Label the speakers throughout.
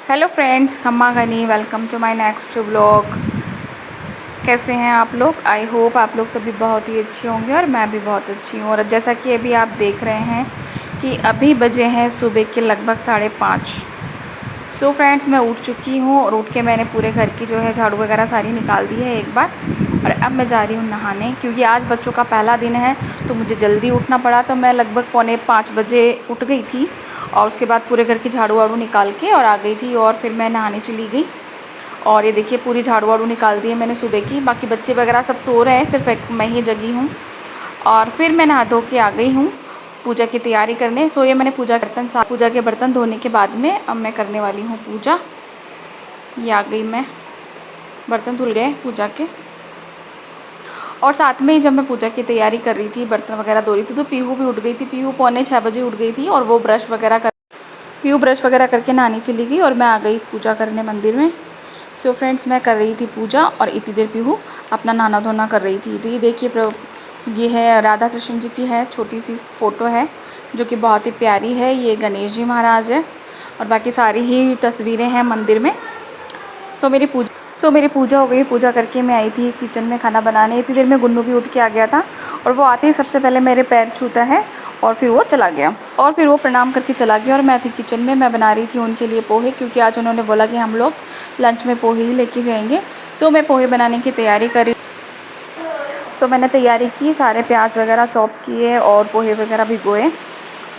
Speaker 1: Hello friends, खम्मा गनी, welcome to my next vlog. कैसे हैं आप लोग? आई होप आप लोग सभी बहुत ही अच्छे होंगे और मैं भी बहुत अच्छी हूँ। और जैसा कि अभी आप देख रहे हैं कि अभी बजे हैं सुबह के लगभग 5:30। सो फ्रेंड्स, मैं उठ चुकी हूँ और उठ के मैंने पूरे घर की जो है झाड़ू वगैरह सारी निकाल दी है एक बार। और अब मैं जा रही हूँ नहाने, क्योंकि आज बच्चों का पहला दिन है तो मुझे जल्दी उठना पड़ा। तो मैं लगभग 4:45 बजे उठ गई थी और उसके बाद पूरे घर की झाड़ू वाड़ू निकाल के और आ गई थी और फिर मैं नहाने चली गई। और ये देखिए पूरी झाड़ू वाड़ू निकाल दी है मैंने सुबह की। बाकी बच्चे वगैरह सब सो रहे हैं, सिर्फ एक मैं ही जगी हूँ। और फिर मैं नहा धो के आ गई हूँ पूजा की तैयारी करने। सो ये मैंने पूजा के बर्तन धोने के बाद में अब मैं करने वाली हूँ पूजा। ये आ गई मैं, बर्तन धुल गए पूजा के। और साथ में ही जब मैं पूजा की तैयारी कर रही थी, बर्तन वगैरह धो रही थी, तो पीहू भी उठ गई थी। पीहू 5:45 बजे उठ गई थी और वो पीहू ब्रश वगैरह करके नहाने चली गई और मैं आ गई पूजा करने मंदिर में। सो फ्रेंड्स, मैं कर रही थी पूजा और इतनी देर पीहू अपना नहाना धोना कर रही थी। तो ये देखिए, ये है राधा कृष्ण जी की है छोटी सी फ़ोटो है जो कि बहुत ही प्यारी है। ये गणेश जी महाराज है और बाकी सारी ही तस्वीरें हैं मंदिर में। सो मेरी पूजा हो गई। पूजा करके मैं आई थी किचन में खाना बनाने। इतनी देर में गुन्नू भी उठ के आ गया था और वो आते ही सबसे पहले मेरे पैर छूता है और फिर वो चला गया और फिर वो प्रणाम करके चला गया। और मैं थी किचन में, मैं बना रही थी उनके लिए पोहे, क्योंकि आज उन्होंने बोला कि हम लोग लंच में पोहे ही लेके जाएंगे। सो मैं पोहे बनाने की तैयारी कर रही। सो मैंने तैयारी की, सारे प्याज वगैरह चॉप किए और पोहे वगैरह भिगोए।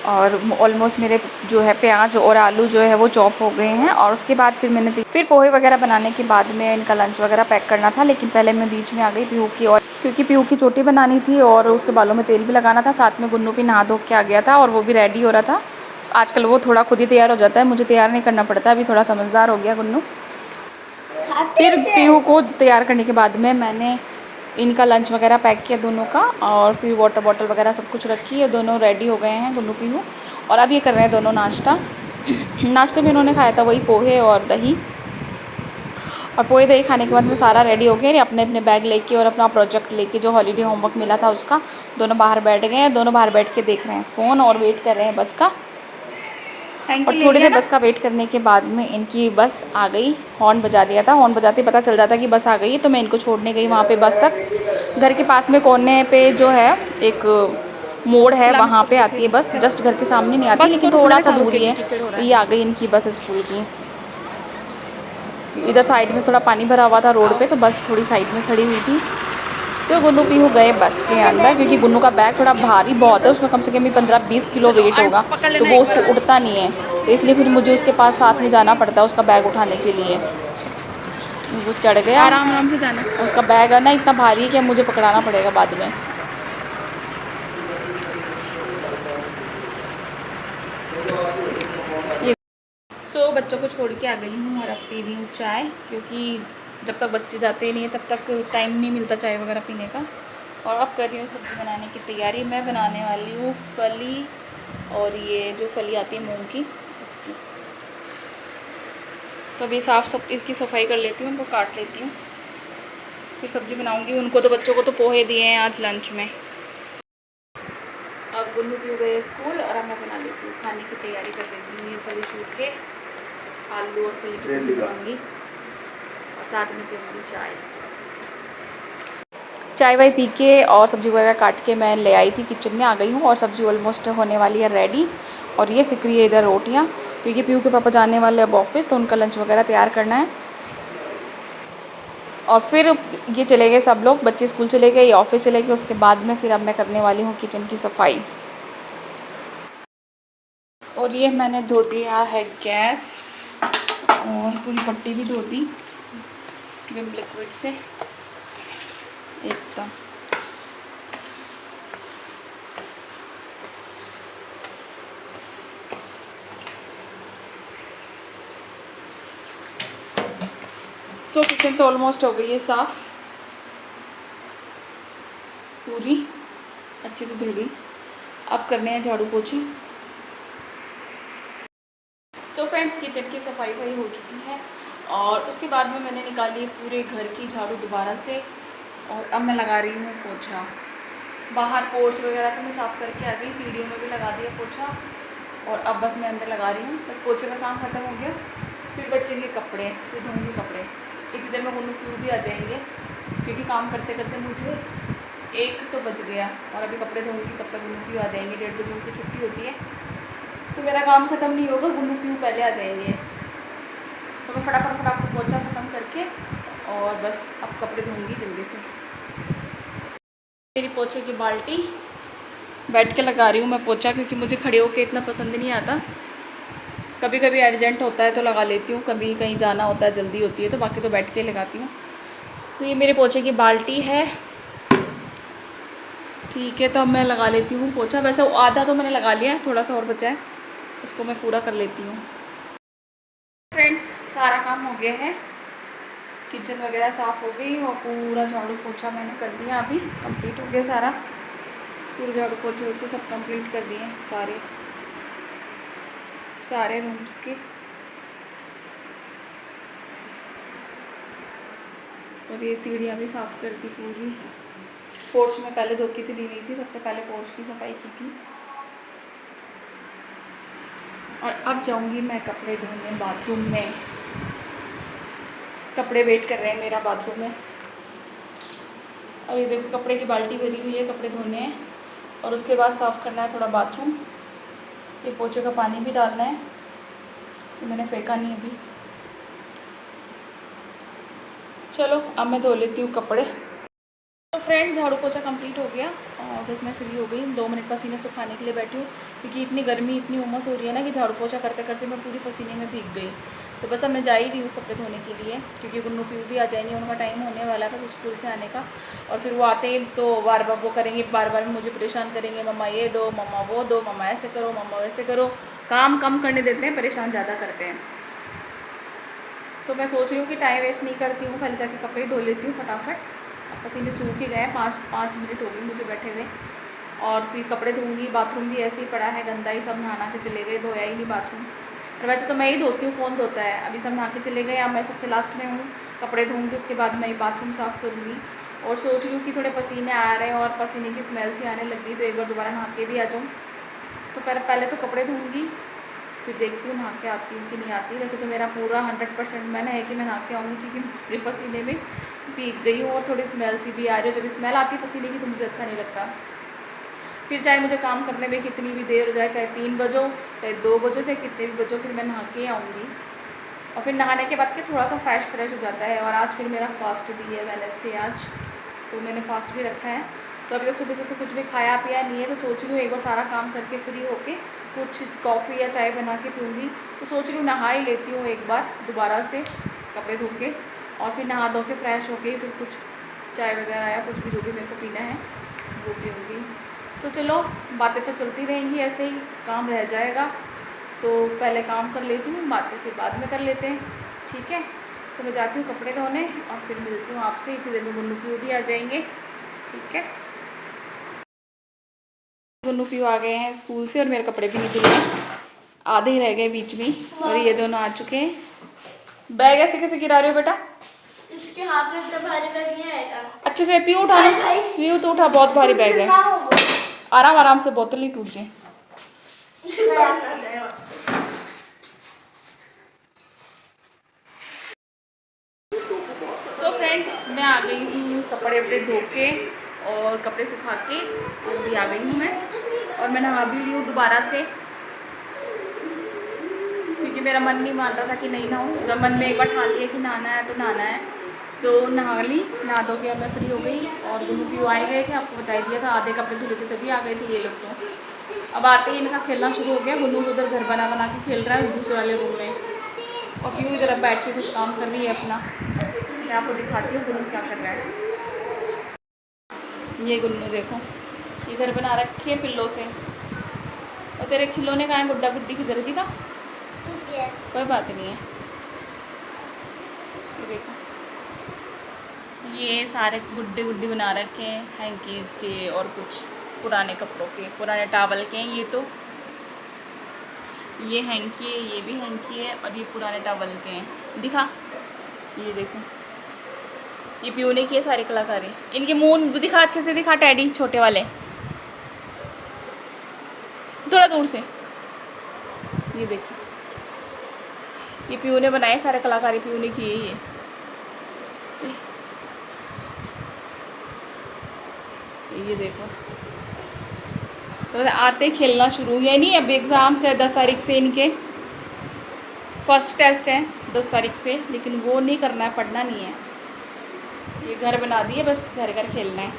Speaker 1: और ऑलमोस्ट मेरे जो है प्याज और आलू जो है वो चॉप हो गए हैं। और उसके बाद फिर पोहे वगैरह बनाने के बाद में इनका लंच वगैरह पैक करना था। लेकिन पहले मैं बीच में आ गई पीहू की, और क्योंकि पीहू की चोटी बनानी थी और उसके बालों में तेल भी लगाना था। साथ में गुन्नू भी नहा धो के आ गया था और वो भी रेडी हो रहा था। आजकल वो थोड़ा खुद ही तैयार हो जाता है, मुझे तैयार नहीं करना पड़ता। अभी थोड़ा समझदार हो गया गुन्नू। फिर पीहू को तैयार करने के बाद में मैंने इनका लंच वगैरह पैक किया दोनों का, और फिर वाटर बॉटल वगैरह सब कुछ रखी है। दोनों रेडी हो गए हैं गुन्नू पीहू, और अब ये कर रहे हैं दोनों नाश्ता। नाश्ते में इन्होंने खाया था वही पोहे और दही। और पोहे दही खाने के बाद में सारा रेडी हो गया। अपने अपने बैग लेके और अपना प्रोजेक्ट लेके जो हॉलीडे होमवर्क मिला था उसका, दोनों बाहर बैठ गए हैं। दोनों बाहर बैठ के देख रहे हैं फ़ोन और वेट कर रहे हैं बस का। और थोड़ी देर बस का वेट करने के बाद में इनकी बस आ गई। हॉर्न बजा दिया था, हॉर्न बजाते पता चल जाता कि बस आ गई है। तो मैं इनको छोड़ने गई वहाँ पे बस तक। घर के पास में कोने पे जो है एक मोड़ है, वहाँ पे आती है बस। जस्ट घर के सामने नहीं आती, लेकिन थोड़ा सा दूरी है। तो ये आ गई इनकी बस स्कूल की। इधर साइड में थोड़ा पानी भरा हुआ था रोड पे, तो बस थोड़ी साइड में खड़ी हुई थी। तो गुन्नू पीहू गए बस के अंदर, क्योंकि गुन्नू का बैग थोड़ा भारी बहुत है, उसमें कम से कम भी 15-20 किलो वेट होगा, तो वो उससे उड़ता नहीं है। तो इसलिए फिर मुझे उसके पास साथ में जाना पड़ता है उसका बैग उठाने के लिए। वो चढ़ गया, आराम आराम से जाना। उसका बैग है ना इतना भारी है कि मुझे पकड़ाना पड़ेगा बाद में। सो बच्चों को छोड़ के आ गई हूँ और अब पी रही हूँ चाय, क्योंकि जब तक बच्चे जाते नहीं हैं तब तक टाइम नहीं मिलता चाय वगैरह पीने का। और अब कर रही हूँ सब्ज़ी बनाने की तैयारी। मैं बनाने वाली हूँ फली, और ये जो फली आती है मूंग की उसकी। तो अभी इसकी सफाई कर लेती हूँ, उनको काट लेती हूँ, फिर सब्ज़ी बनाऊँगी। उनको तो बच्चों को तो पोहे दिए हैं आज लंच में। अब गुन्नू भी गए स्कूल और अब मैं बना लेती हूँ, खाने की तैयारी कर लेती हूँ। ये फली छूट के आलू और फली की सब्ज़ी बनाऊँगी और साथ में पीऊँगी चाय वाय पी के। और सब्ज़ी वगैरह काट के मैं ले आई थी, किचन में आ गई हूँ और सब्ज़ी ऑलमोस्ट होने वाली है रेडी। और ये सिक रही है इधर रोटियाँ, क्योंकि पीहू के पापा जाने वाले अब ऑफिस, तो उनका लंच वगैरह तैयार करना है। और फिर ये चले गए सब लोग, बच्चे स्कूल चले गए, ये ऑफिस चले गए। उसके बाद में फिर अब मैं करने वाली हूँ किचन की सफाई। और ये मैंने धो दिया है गैस और पूरी पट्टी भी धो दी विम लिक्विड से एकदम। सो किचन तो ऑलमोस्ट हो गई है साफ़, पूरी अच्छे से धुल गई। अब करने हैं झाड़ू पोछे। सो फ्रेंड्स, किचन की सफाई वही हो चुकी है और उसके बाद में मैंने निकाली पूरे घर की झाड़ू दोबारा से, और अब मैं लगा रही हूँ पोछा। बाहर पोर्च वगैरह तो मैं साफ़ करके आ गई, सीढ़ियों में भी लगा दिया पोछा, और अब बस मैं अंदर लगा रही हूँ। बस पोछे का काम ख़त्म हो गया फिर बच्चेंगे कपड़े, फिर धोंगी कपड़े। इतनी देर में गुन्नू पीऊ भी आ जाएंगे, क्योंकि काम करते करते मुझे 1 तो बज गया और अभी कपड़े धोंगी तब तक गुन्नू पीऊ आ जाएंगे। 1:30 बजे उनकी छुट्टी होती है, तो मेरा काम ख़त्म नहीं होगा, गुन्नू पीऊ पहले आ जाएंगे। तो मैं फटाफट पोछा ख़त्म करके और बस अब कपड़े धोंगी जल्दी से। मेरी पोछे की बाल्टी बैठ के लगा रही हूँ मैं पोछा, क्योंकि मुझे खड़े होके इतना पसंद नहीं आता। कभी कभी अर्जेंट होता है तो लगा लेती हूँ, कभी कहीं जाना होता है, जल्दी होती है, तो बाकी तो बैठ के लगाती हूँ। तो ये मेरे पोछे की बाल्टी है, ठीक है। तो अब मैं लगा लेती हूँ पोछा। वैसे आधा तो मैंने लगा लिया है, थोड़ा सा और बचा है, उसको मैं पूरा कर लेती हूँ। फ्रेंड्स, सारा काम हो गया है, किचन वगैरह साफ़ हो गई और पूरा झाड़ू पोछा मैंने कर दिया, अभी कंप्लीट हो गया सारा। पूरे झाड़ू पोछे वोछे सब कंप्लीट कर दिए सारे रूम्स के। और ये सीढ़ियाँ भी साफ़ कर दी पूरी। पोर्च में पहले धो के चली गई थी, सबसे पहले पोर्च की सफाई की थी। और अब जाऊंगी मैं कपड़े धोने बाथरूम में। कपड़े वेट कर रहे हैं मेरा बाथरूम में। अभी देखो कपड़े की बाल्टी भरी हुई है, कपड़े धोने हैं और उसके बाद साफ़ करना है थोड़ा बाथरूम। ये पोछे का पानी भी डालना है, तो मैंने फेंका नहीं अभी। चलो अब मैं धो लेती हूँ कपड़े। तो फ्रेंड्स, झाड़ू पोछा कंप्लीट हो गया और बस मैं फ्री हो गई। 2 मिनट पसीने सुखाने के लिए बैठी हूँ, क्योंकि इतनी गर्मी इतनी उमस हो रही है ना कि झाड़ू पोछा करते करते मैं पूरी पसीने में भीग गई। तो बस अब मैं जा ही रही हूँ कपड़े धोने के लिए, क्योंकि गुन्नू पीऊ भी आ जाएंगे, उनका टाइम होने वाला है बस स्कूल से आने का। और फिर वो आते ही तो बार बार वो करेंगे, बार बार मुझे परेशान करेंगे, मम्मा ये दो, मम्मा वो दो, मम्मा ऐसे करो, मम्मा वैसे करो। काम कम करने देते हैं, परेशान ज़्यादा करते हैं। तो मैं सोच रही हूँ कि टाइम वेस्ट नहीं करती हूँ, पहले जाके कपड़े धो लेती हूँ फटाफट। अब पसीने सूख ही गए, 5 मिनट हो गई मुझे बैठे हुए। और फिर कपड़े धोऊंगी। बाथरूम भी ऐसे ही पड़ा है गंदा ही, सब नहा के चले गए, धोया ही नहीं बाथरूम। और वैसे तो मैं ही धोती हूँ, कौन धोता है। अभी सब नहा के चले गए, अब मैं सबसे लास्ट में हूँ। कपड़े धोऊंगी, उसके बाद मैं बाथरूम साफ़ करूँगी। और सोच रही हूँ कि थोड़े पसीने आ रहे हैं और पसीने की स्मेल सी आने लगी, तो एक बार दोबारा नहा के भी आ जाऊँ। तो पहले तो कपड़े धोऊँगी, फिर देखती हूँ नहा के आती हूँ कि नहीं आती। वैसे तो मेरा पूरा 100% मन है कि मैं नहा के आऊँगी, क्योंकि पूरे पसीने में भीग गई हूँ और थोड़ी स्मेल सी भी आ रही है। जब स्मेल आती है पसीने की तो मुझे अच्छा नहीं लगता। फिर चाहे मुझे काम करने में कितनी भी देर हो जाए, चाहे 3 बजो, चाहे 2 बजो, चाहे कितने भी बजो, फिर मैं नहा के आऊँगी। और फिर नहाने के बाद के थोड़ा सा फ्रेश हो जाता है। और आज फिर मेरा फास्ट भी है, वेडनेसडे आज, तो मैंने फास्ट भी रखा है। तो अभी तक सुबह से तो कुछ भी खाया पिया नहीं है, तो सोच रही हूँ एक बार सारा काम करके फ्री होके कुछ कॉफ़ी या चाय बना के पीऊँगी। तो सोच रही हूँ नहा ही लेती हूँ एक बार दोबारा से कपड़े धो के, और फिर नहा धो के फ्रेश होके फिर कुछ चाय वगैरह या कुछ भी जो भी मेरे को पीना है वो पीऊँगी। तो चलो, बातें तो चलती रहेंगी, ऐसे ही काम रह जाएगा। तो पहले काम कर लेती हूँ, बातें फिर बाद में कर लेते हैं, ठीक है। तो मैं जाती हूँ कपड़े धोने और फिर मिलती हूँ आपसे। इतनी देर में गुन्नू पीऊ भी आ जाएंगे, ठीक है। गुन्नू पीऊ आ गए हैं स्कूल से और मेरे कपड़े भी नहीं धुले, आधे ही रह गए बीच में। और ये दोनों आ चुके हैं। बैग ऐसे कैसे गिरा रहे हो बेटा?
Speaker 2: इसके हाथ में इतना भारी बैग नहीं आएगा।
Speaker 1: अच्छे से पीऊ उठा, पीऊ तो उठा, बहुत भारी बैग है। आराम आराम से, बोतल नहीं टूट जाए। सो फ्रेंड्स, मैं आ गई हूँ कपड़े वपड़े धो के और कपड़े सुखा के अभी आ गई हूँ मैं। और मैं नहा भी ली हूँ दोबारा से, क्योंकि मेरा मन नहीं मान रहा था कि नहीं नहाऊँ। जब मन में एक बार ठान लिया कि नहाना है तो नहाना है। सो नहा ली, नहा धो के अब मैं फ्री हो गई। और गुन्नू पीऊ आए गए थे, आपको बता दिया था, आधे कपड़े धुले थे तभी आ गए थे ये लोग। तो अब आते ही इनका खेलना शुरू हो गया। गुन्नू उधर घर बना के खेल रहा है दूसरे वाले रूम में, और पीऊ इधर बैठ के कुछ काम कर रही है अपना। मैं आपको दिखाती हूँ गुन्नू क्या कर रहा है। ये गुन्नू देखो, ये घर बना रखी है पिल्लों से। और तेरे खिलौने कहाँ हैं? गुड्डा गुड्डी किधर है? दिखा। कोई बात नहीं है। ये देखो, ये सारे गुड्डे गुड्डी बना रखे हैं हैंकीज़ के और कुछ पुराने कपड़ों के, पुराने टावल के हैं। ये तो ये हैंकी है, ये भी हैंकी है, और ये पुराने टावल के हैं। दिखा, ये देखो, ये पीऊ ने किए सारी कलाकारी। इनके मुंह दिखा, अच्छे से दिखा टैडी छोटे वाले, थोड़ा दूर से। ये देखो, ये पीयू ने बनाए, सारे कलाकारी पीयू ने किए ये। ये देखो, तो आते खेलना शुरू, ये नहीं अब एग्ज़ाम्स है 10 तारीख से इनके, फर्स्ट टेस्ट है 10 तारीख से, लेकिन वो नहीं करना है, पढ़ना नहीं है। ये घर बना दिए, बस घर घर खेलना है।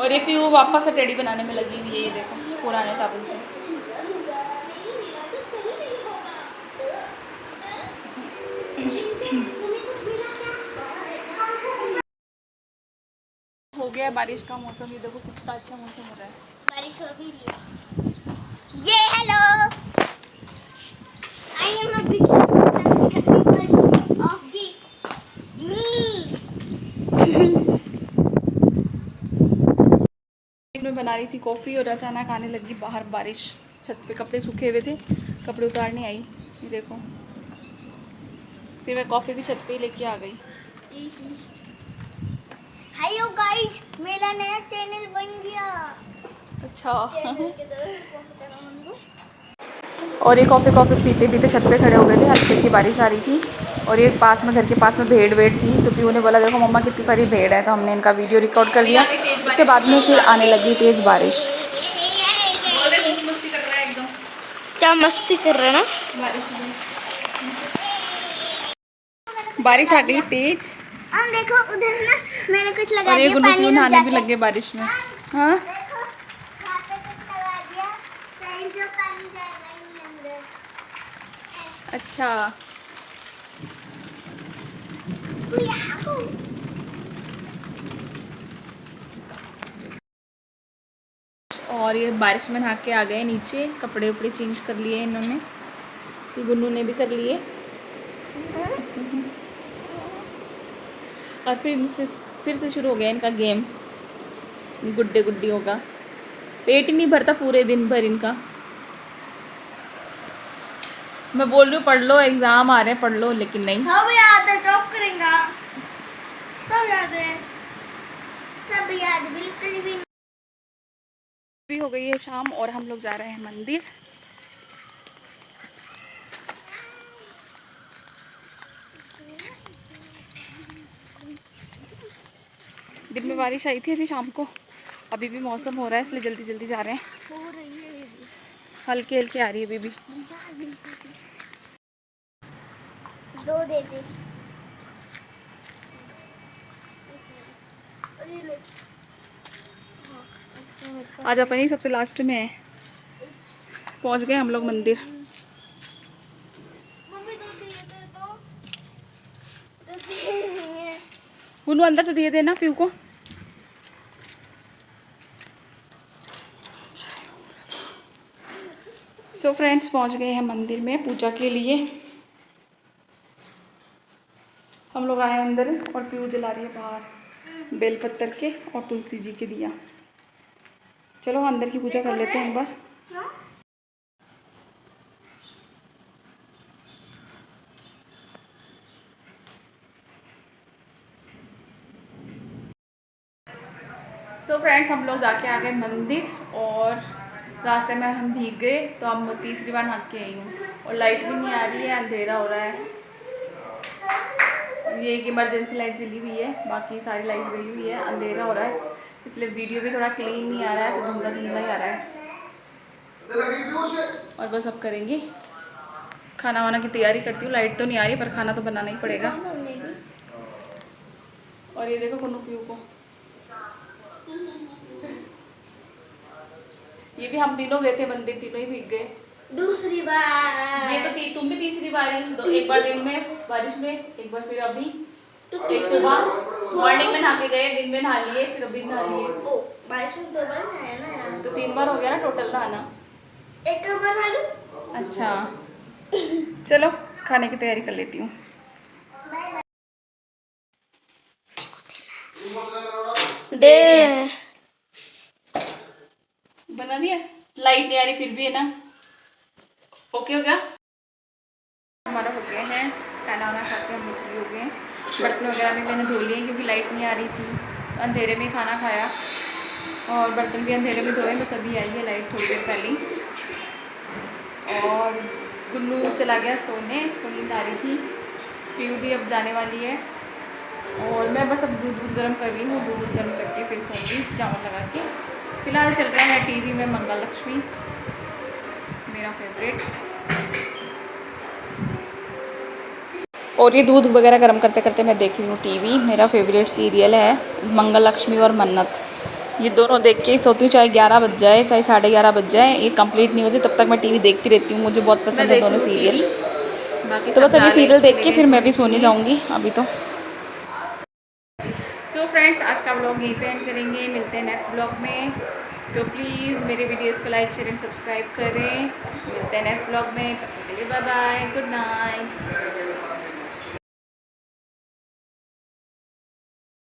Speaker 1: और ये पीयू वापस से टेडी बनाने में लगी हुई है, ये देखो पुराने टावल से। हो गया बारिश का मौसम, ये देखो कितना अच्छा मौसम हो रहा है।
Speaker 2: बारिश हो भी रही। ये hello, I am a big of the
Speaker 1: मैं बना रही थी कॉफ़ी और अचानक आने लगी बाहर बारिश। छत पे कपड़े सूखे हुए थे, कपड़े उतारने आई, ये देखो। फिर मैं कॉफ़ी भी छत पे ही लेके आ गई।
Speaker 2: हेलो गाइस, मेरा नया चैनल बन गया।
Speaker 1: अच्छा। और ये कॉफ़ी पीते पीते छत पे खड़े हो गए थे, हल्की हल्की बारिश आ रही थी। और ये पास में, घर के पास में भेड़ थी, तो पीयू ने बोला देखो मम्मा कितनी सारी भेड़ है, तो हमने इनका वीडियो रिकॉर्ड कर लिया। उसके बाद में फिर आने लगी तेज़ बारिश। मस्ती कर रहा है एकदम।
Speaker 2: क्या मस्ती कर रहे हैं ना?
Speaker 1: बारिश आ गई तेज।
Speaker 2: हम देखो उधर ना, मैंने कुछ लगा
Speaker 1: और ये
Speaker 2: दिया,
Speaker 1: गुन्नू
Speaker 2: पानी
Speaker 1: पीयू
Speaker 2: में
Speaker 1: नहाने भी
Speaker 2: जाके।
Speaker 1: लग गए बारिश में। हाँ,
Speaker 2: देखो यहाँ पे कुछ लगा दिया, कहीं से पानी जाएगा ही नहीं अंदर।
Speaker 1: अच्छा।
Speaker 2: याहू।
Speaker 1: और ये बारिश में नहा के आ गए नीचे, कपड़े उपड़े चेंज कर लिए इन्होंने, ये गुन्नू ने भी कर लिए। और फिर से शुरू हो गया इनका गेम, गुड्डे गुड्डियों का। पेट ही नहीं भरता पूरे दिन भर इनका। मैं बोल रही हूँ पढ़ लो, एग्ज़ाम आ रहे हैं, पढ़ लो, लेकिन नहीं।
Speaker 2: सब याद है, टॉप करेंगे, सब याद है, सब याद बिल्कुल भी
Speaker 1: हो गई है शाम और हम लोग जा रहे हैं मंदिर। दिन में बारिश आई थी अभी शाम को, अभी भी मौसम हो रहा है, इसलिए जल्दी जल्दी जा रहे हैं।
Speaker 2: हो रही है,
Speaker 1: हल्की हल्की आ रही है अभी भी।
Speaker 2: दो दे दे।
Speaker 1: आज अपन ही सबसे लास्ट में है, पहुंच गए हम लोग मंदिर।
Speaker 2: मम्मी दो दिए थे तो
Speaker 1: गुन्नू अंदर से दिए थे ना पीयू को। सो फ्रेंड्स, पहुंच गए हैं मंदिर में पूजा के लिए। हम लोग आए अंदर और पीयू जला रही है बाहर बेलपत्तर के और तुलसी जी के दिया। चलो अंदर की पूजा कर लेते हैं एक बार। सो फ्रेंड्स, हम लोग जाके आ गए मंदिर और रास्ते में हम भीग गए, तो हम तीसरी बार नहा के आई हूँ। और लाइट भी नहीं आ रही है, अंधेरा हो रहा है। ये एक इमरजेंसी लाइट जली हुई है, बाकी सारी लाइट गई हुई है, अंधेरा हो रहा है, इसलिए वीडियो भी थोड़ा क्लीन नहीं आ रहा है, ऐसे धुंधला धुंधला ही आ रहा है। और बस अब करेंगे खाना वाना की तैयारी करती हूँ। लाइट तो नहीं आ रही पर खाना तो बनाना ही पड़ेगा। और ये देखो कुन्नू पीयू को, ये भी हम तीनों गए थे मंदिर, तीनों ही भीग गए।
Speaker 2: दूसरी बार
Speaker 1: ये तो तुम भी तीसरी बार ही, एक बार दिन में बारिश में, एक बार फिर अभी तो सुबह मॉर्निंग में नहा के गए, दिन में नहा लिए, फिर अभी नहा लिए।
Speaker 2: ओ बारिश में 2 बार नहाया ना यार,
Speaker 1: तो 3 बार हो गया ना टोटल नहाना।
Speaker 2: एक बार नहा लूं।
Speaker 1: अच्छा चलो खाने की तैयारी कर लेती हूँ।
Speaker 2: दे
Speaker 1: बना दिया, लाइट नहीं आ रही फिर भी है ना। ओके हो गया, हमारा हो गया है खाना वाना खा के हम फ्री हो गए हैं। बर्तन वगैरह भी मैंने धो लिए क्योंकि लाइट नहीं आ रही थी, अंधेरे में खाना खाया और बर्तन भी अंधेरे में धोए, बस अभी आई है लाइट थोड़ी देर पहले। और गुल्लू चला गया सोने, उसको नींद आ रही थी। पीयू भी अब जाने वाली है और मैं बस अब दूध गर्म कर रही हूँ। दूध गर्म करके फिर सोऊंगी चावल लगा के। फ़िलहाल चल रहा है टीवी में मंगल लक्ष्मी, मेरा फेवरेट। और ये दूध वगैरह गर्म करते करते मैं देख रही हूँ टीवी। मेरा फेवरेट सीरियल है मंगल लक्ष्मी और मन्नत। ये दोनों देख के सोती हूँ, चाहे 11 बज जाए चाहे 11:30 बज जाए, ये कंप्लीट नहीं होती तब तक मैं टीवी देखती रहती हूँ। मुझे बहुत पसंद है दोनों सीरियल। तो बस अभी सीरियल देख के फिर मैं भी सोने जाऊँगी अभी तो। सो फ्रेंड्स, आज का ब्लॉग यहीं पे एंड करेंगे। मिलते हैं नेक्स्ट ब्लॉग में। तो प्लीज़ मेरे वीडियोस को लाइक शेयर एंड सब्सक्राइब करें। मिलते हैं नेक्स्ट ब्लॉग में, तब तक के लिए बाय बाय, गुड नाइट।